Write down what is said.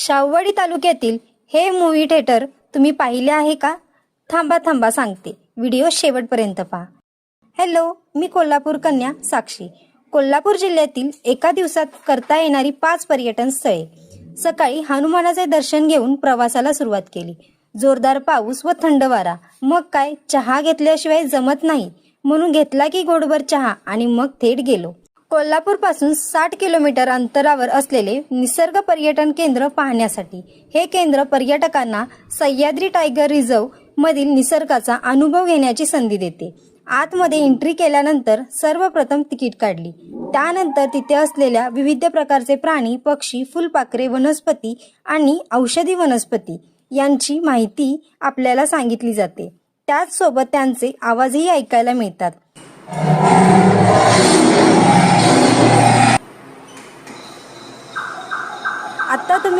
शाहूवाडी तालुक्यातील हे movie theatre तुम्ही पाहिले आहे का? थांबा सांगते, व्हिडिओ शेवटपर्यंत पहा. हॅलो, मी कोल्हापूर कन्या साक्षी. कोल्हापूर जिल्ह्यातील एका दिवसात करता येणारी 5 पर्यटन स्थळे. सकाळी हनुमानाचे दर्शन घेऊन प्रवासाला सुरुवात केली. जोरदार पाऊस व थंड वारा. मग काय, चहा घेतल्याशिवाय जमत नाही, म्हणून घेतला की गोडभर चहा आणि मग थेट गेलो. कोल्हापूर पासून 60 किलोमीटर अंतरावर असलेले निसर्ग पर्यटन केंद्र पाहण्यासाठी. हे केंद्र पर्यटकांना सह्याद्री टायगर रिझर्व मधील निसर्गाचा अनुभव घेण्याची संधी देते. आतमध्ये एंट्री केल्यानंतर सर्वप्रथम तिकीट काढली. त्यानंतर तिथे असलेल्या विविध प्रकारचे प्राणी, पक्षी, फुलपाखरे, वनस्पती आणि औषधी वनस्पती यांची माहिती आपल्याला सांगितली जाते. त्याचसोबत त्यांचे आवाजही ऐकायला मिळतात. आता तुम्ही